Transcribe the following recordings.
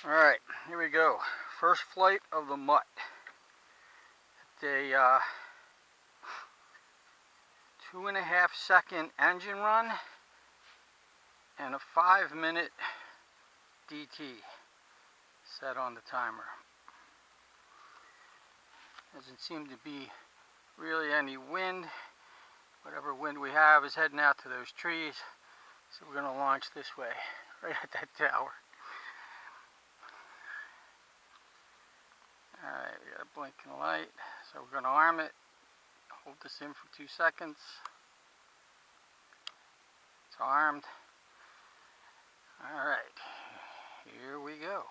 Alright, here we go. First flight of the Mutt. It's a 2.5 second engine run and a 5-minute DT set on the timer. Doesn't seem to be really any wind. Whatever wind we have is heading out to those trees. So we're going to launch this way, right at that tower. Alright, we got a blinking light. So we're going to arm it. Hold this in for 2 seconds. It's armed. Alright, here we go.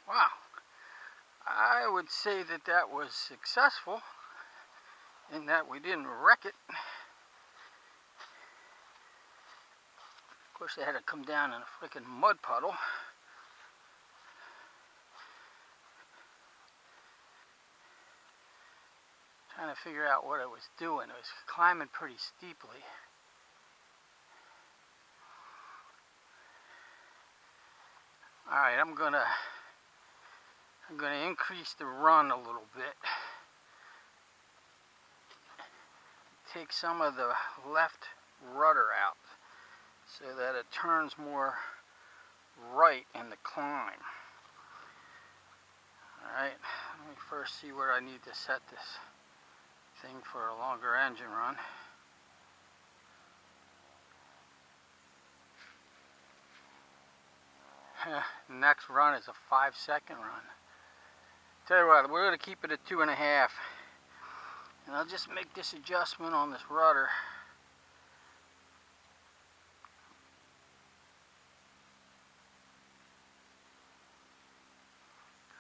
Wow, I would say that that was successful in that we didn't wreck it. Of course, they had to come down in a freaking mud puddle. Trying to figure out what it was doing. It was climbing pretty steeply. Alright, I'm gonna increase the run a little bit. Take some of the left rudder out so that it turns more right in the climb. Alright, let me first see where I need to set this thing for a longer engine run. Next run is a 5-second run. Tell you what, we're going to keep it at 2.5. And I'll just make this adjustment on this rudder.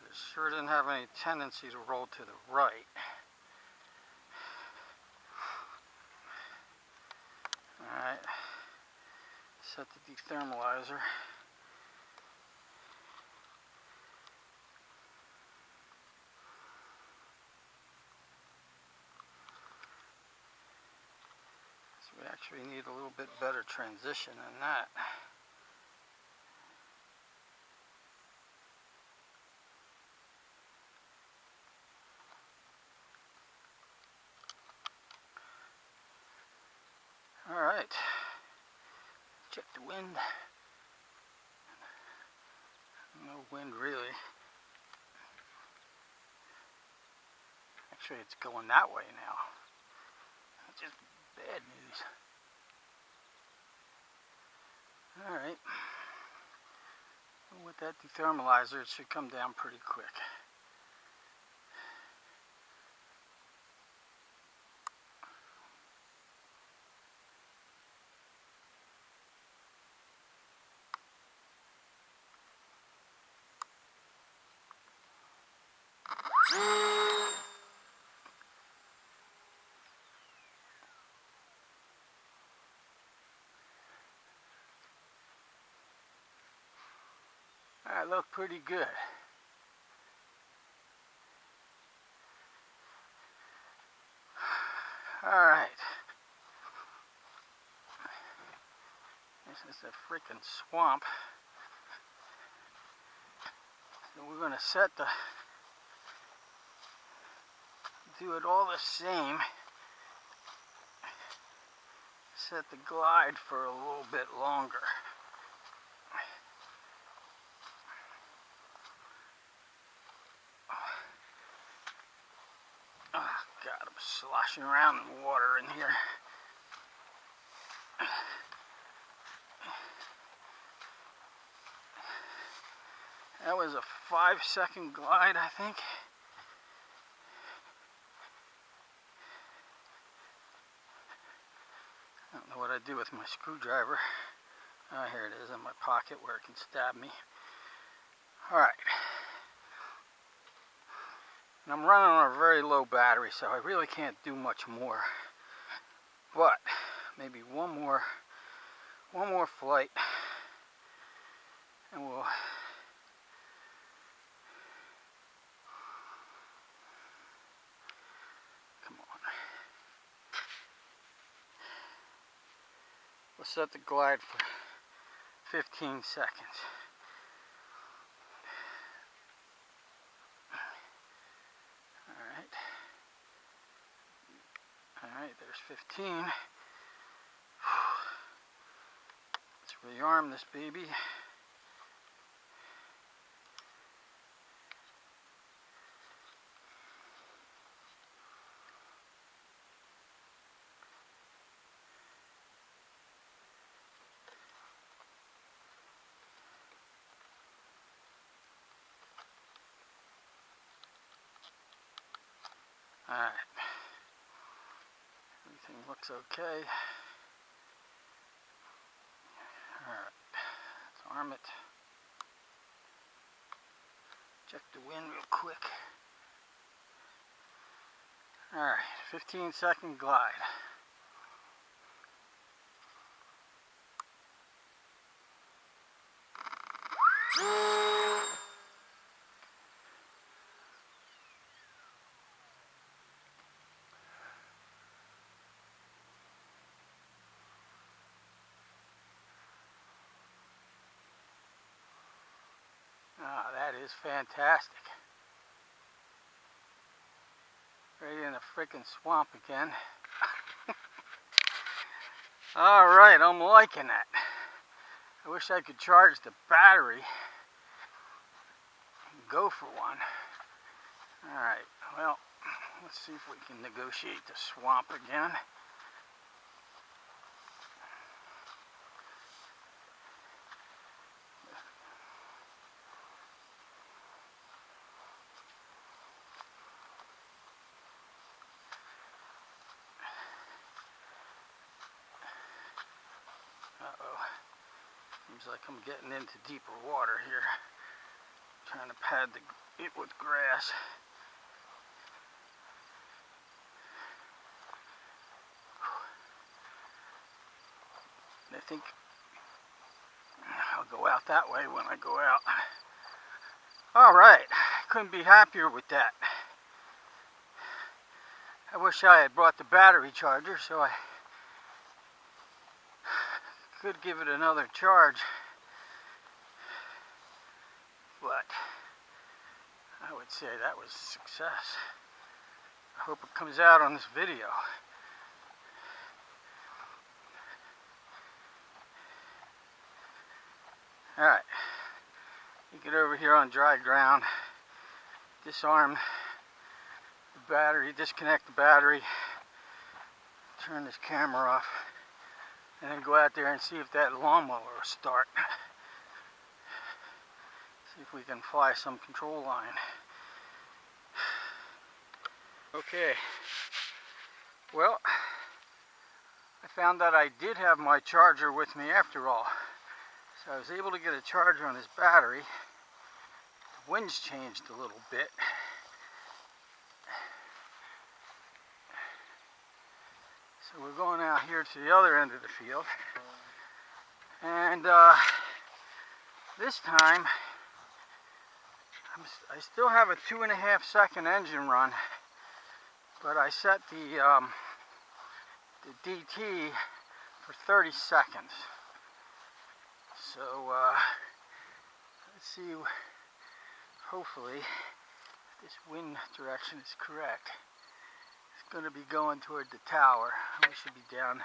It sure didn't have any tendency to roll to the right. Alright, set the thermalizer. So we actually need a little bit better transition than that. Alright, check the wind. No wind really. Actually, it's going that way now. That's just bad news. Alright. With that dethermalizer, it should come down pretty quick. Alright, look pretty good. Alright. This is a freaking swamp. So we're going to do it all the same. Set the glide for a little bit longer. Oh God, I'm sloshing around in water in here. That was a 5-second glide, I think. I don't know what I do with my screwdriver. Oh, here it is in my pocket where it can stab me. Alright. And I'm running on a very low battery, so I really can't do much more. But maybe one more flight, and we'll set the glide for 15 seconds. Alright, there's 15. Let's rearm this baby. Alright, everything looks okay. Alright, let's arm it. Check the wind real quick. Alright, 15-second glide. Ah, that is fantastic. Right in the freaking swamp again. Alright, I'm liking that. I wish I could charge the battery and go for one. Alright, well, let's see if we can negotiate the swamp again. Uh-oh. Seems like I'm getting into deeper water here. Trying to pad it with grass. I think I'll go out that way when I go out. Alright, couldn't be happier with that. I wish I had brought the battery charger so I could give it another charge. But I would say that was a success. I hope it comes out on this video. Alright, you get over here on dry ground, disarm the battery, disconnect the battery, turn this camera off, and then go out there and see if that lawnmower will start. See if we can fly some control line. Okay, well, I found that I did have my charger with me after all. So I was able to get a charge on this battery. The wind's changed a little bit. So we're going out here to the other end of the field. And this time, I still have a 2.5-second engine run, but I set the DT for 30 seconds. So let's see, hopefully this wind direction is correct. It's going to be going toward the tower. We should be down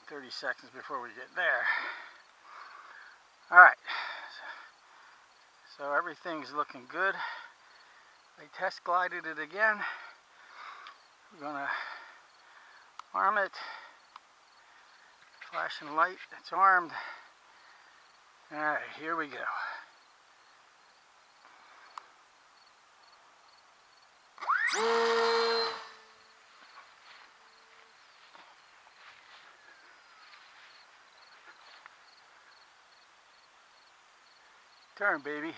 30 seconds before we get there. Alright, so everything's looking good. I test glided it again. We're going to arm it. Flashing light, it's armed. Alright, here we go. Turn, baby.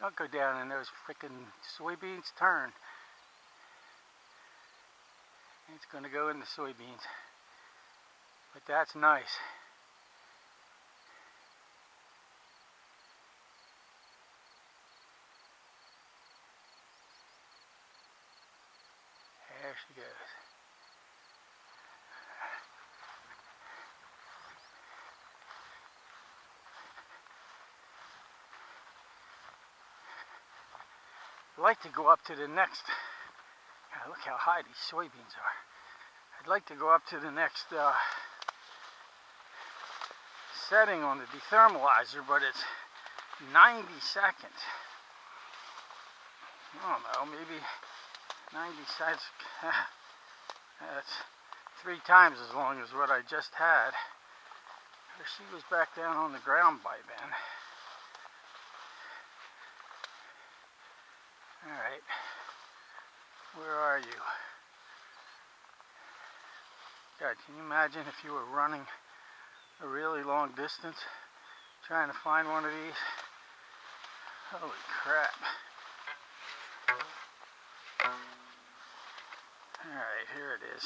Don't go down in those frickin' soybeans. Turn. It's going to go in the soybeans. But that's nice. There she goes. like to go up to the next, look how high these soybeans are. I'd like to go up to the next setting on the dethermalizer, but it's 90 seconds. I don't know, maybe 90 seconds. That's 3 times as long as what I just had. She was back down on the ground by then. Alright, where are you? God, can you imagine if you were running a really long distance trying to find one of these? Holy crap. Alright, here it is.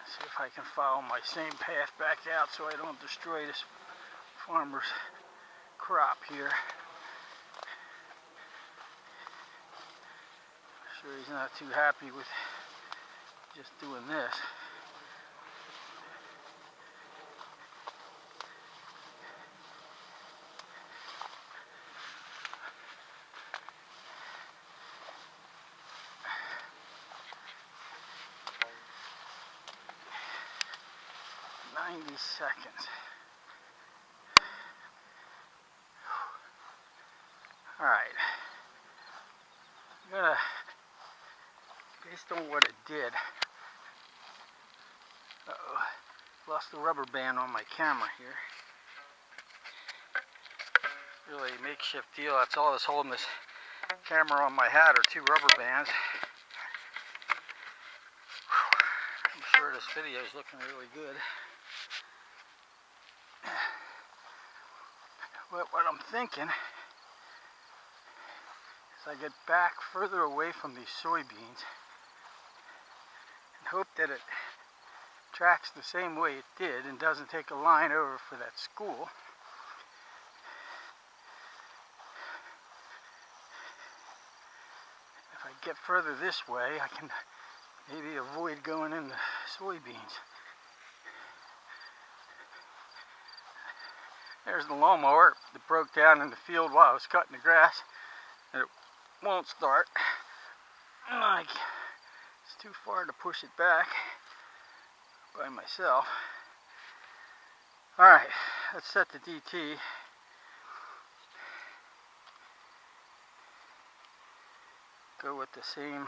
See if I can follow my same path back out so I don't destroy this farmer's crop here. I'm sure he's not too happy with just doing this. Seconds. Alright. I'm gonna, based on what it did, lost the rubber band on my camera here. Really a makeshift deal. That's all that's holding this camera on my hat are 2 rubber bands. I'm sure this video is looking really good. What I'm thinking is I get back further away from these soybeans and hope that it tracks the same way it did and doesn't take a line over for that school. If I get further this way, I can maybe avoid going in the soybeans. There's the lawnmower that broke down in the field while I was cutting the grass, and it won't start. Like, it's too far to push it back by myself. Alright, let's set the DT. Go with the same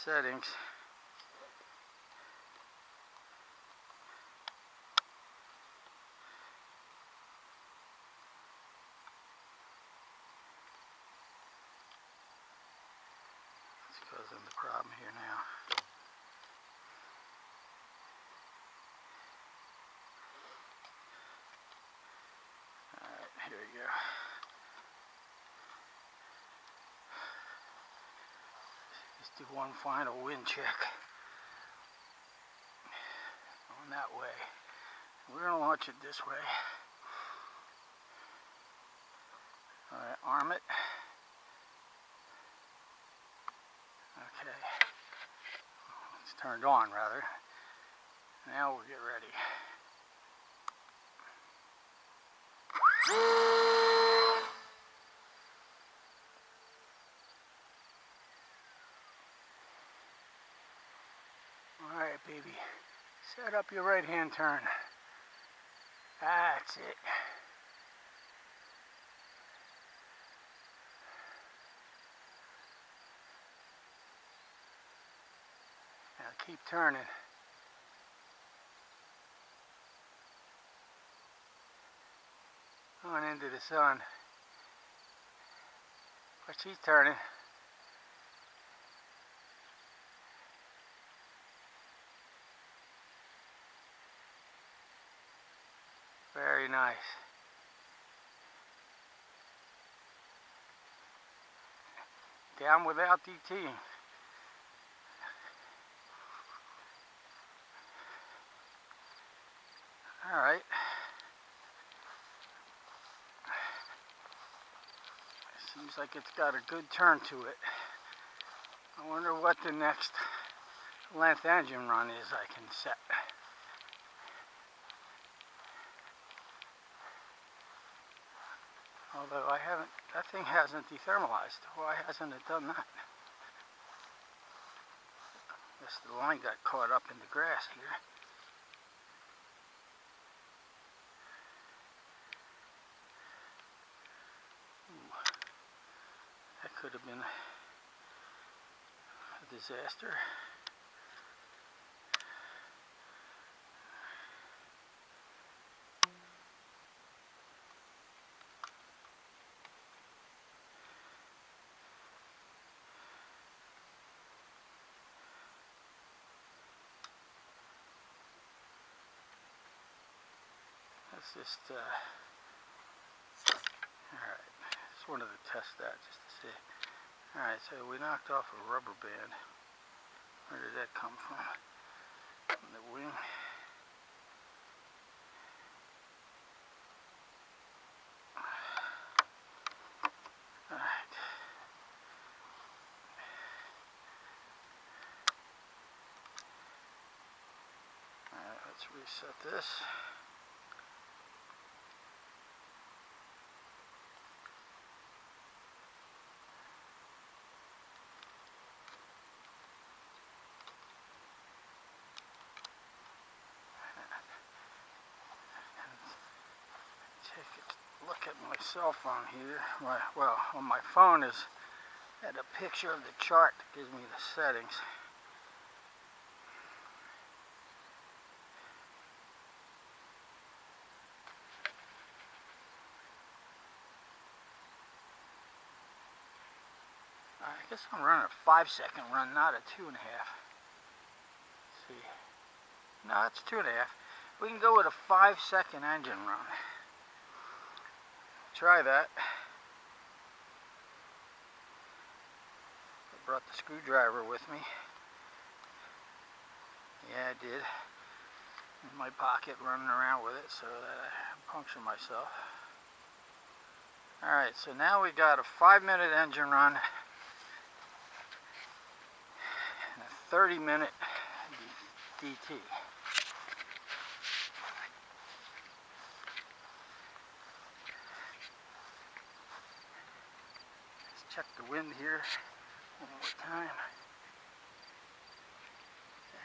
settings. Causing the problem here now. Alright, here we go. Let's do one final wind check on that way. We're going to launch it this way. Alright, arm it. Okay, it's turned on rather. Now we'll get ready. Alright, baby, set up your right hand turn. That's it. Now keep turning. On into the sun. But she's turning. Very nice. Down without DT. Alright. Seems like it's got a good turn to it. I wonder what the next length engine run is I can set. Although I haven't, that thing hasn't dethermalized. Why hasn't it done that? Guess the line got caught up in the grass here. Ooh, that could have been a disaster. Let's just, alright, just wanted to test that just to see. Alright, so we knocked off a rubber band. Where did that come from? From the wing. Alright. Alright, let's reset this. Take a look at my cell phone here. Well, on my phone is had a picture of the chart that gives me the settings. I guess I'm running a 5-second run, not a 2.5. Let's see. No, it's 2.5. We can go with a 5-second engine run. Try that. I brought the screwdriver with me. Yeah, I did. In my pocket, running around with it so that I puncture myself. Alright, so now we got a 5-minute engine run and a 30-minute DT. Let's check the wind here one more time.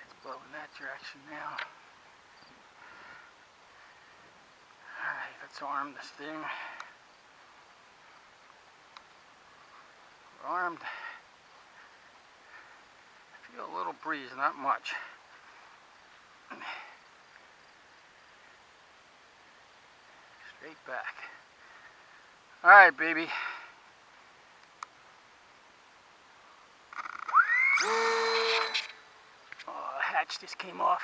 It's blowing that direction now. Alright, let's arm this thing. We're armed. I feel a little breeze, not much. Straight back. Alright, baby. Oh, the hatch just came off.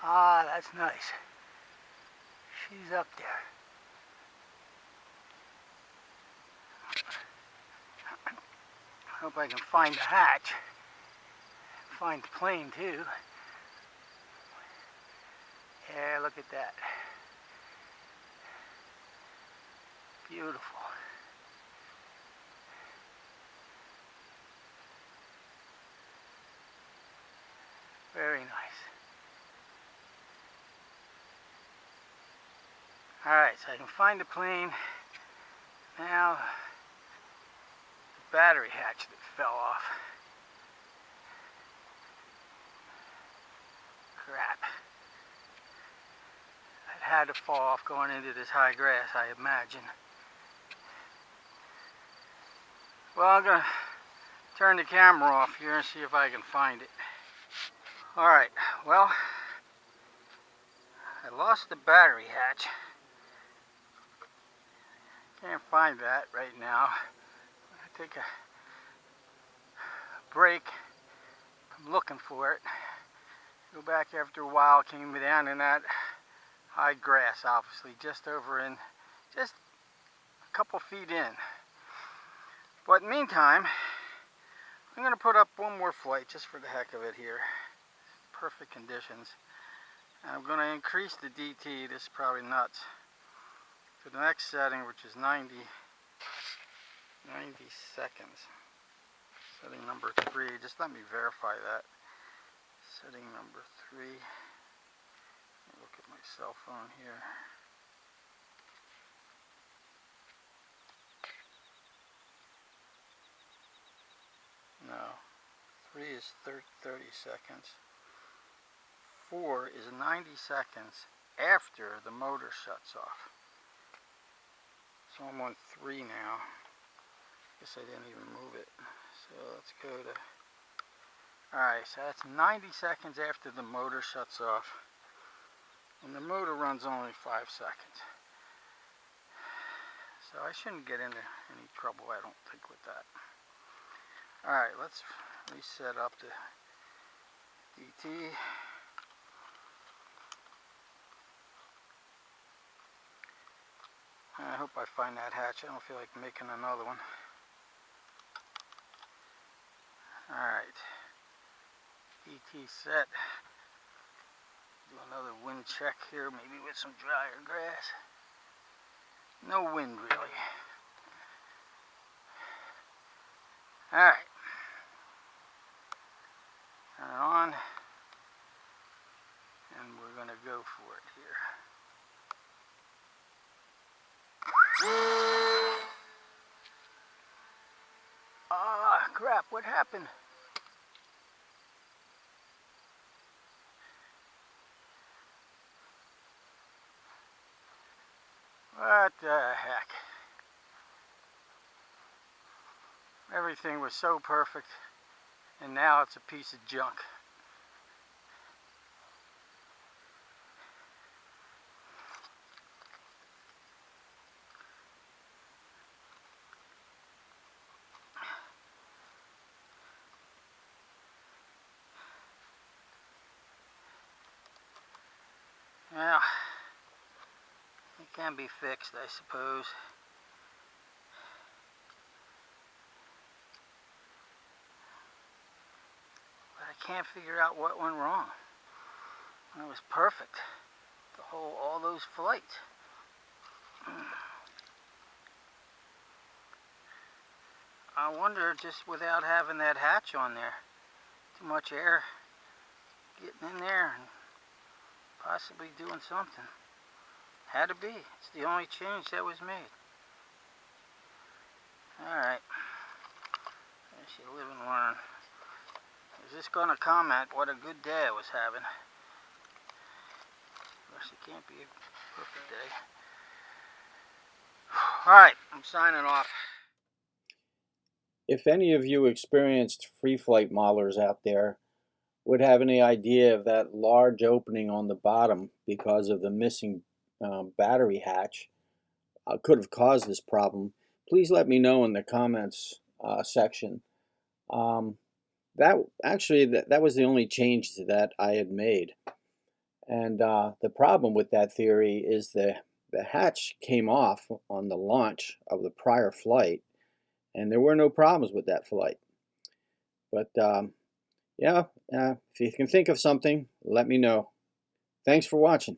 Ah, that's nice. She's up there. I hope I can find the hatch. Find the plane too. Yeah, look at that. Beautiful. Very nice. Alright, so I can find the plane. Now, the battery hatch that fell off. Crap. It had to fall off going into this high grass, I imagine. Well, I'm going to turn the camera off here and see if I can find it. Alright, well, I lost the battery hatch. Can't find that right now. I take a break. I'm looking for it. Go back after a while, came down in that high grass, obviously, just over in, just a couple feet in. But in the meantime, I'm going to put up one more flight just for the heck of it here. Perfect conditions. And I'm going to increase the DT, this is probably nuts, to the next setting, which is 90 seconds. Setting number 3, just let me verify that. Setting number 3. Look Look at my cell phone here. No, 3 is 30 seconds. 4 is 90 seconds after the motor shuts off. So I'm on 3 now. Guess I didn't even move it. So let's go to... Alright, so that's 90 seconds after the motor shuts off. And the motor runs only 5 seconds. So I shouldn't get into any trouble, I don't think, with that. Alright, let's reset up the DT. I hope I find that hatch. I don't feel like making another one. Alright. DT set. Do another wind check here, maybe with some drier grass. No wind really. Alright. Turn it on. And we're going to go for it here. Ah, crap, what happened? What the heck? Everything was so perfect, and now it's a piece of junk. Well, it can be fixed, I suppose. But I can't figure out what went wrong. It was perfect. All those flights. I wonder, just without having that hatch on there, too much air getting in there and possibly doing something. Had to be. It's the only change that was made. Alright. Guess you live and learn. I was just going to comment what a good day I was having. Of course, it can't be a perfect day. Alright, I'm signing off. If any of you experienced free flight modelers out there would have any idea of that large opening on the bottom because of the missing battery hatch could have caused this problem, please let me know in the comments section. That was the only change that I had made. And the problem with that theory is the hatch came off on the launch of the prior flight, and there were no problems with that flight. But yeah, if you can think of something, let me know. Thanks for watching.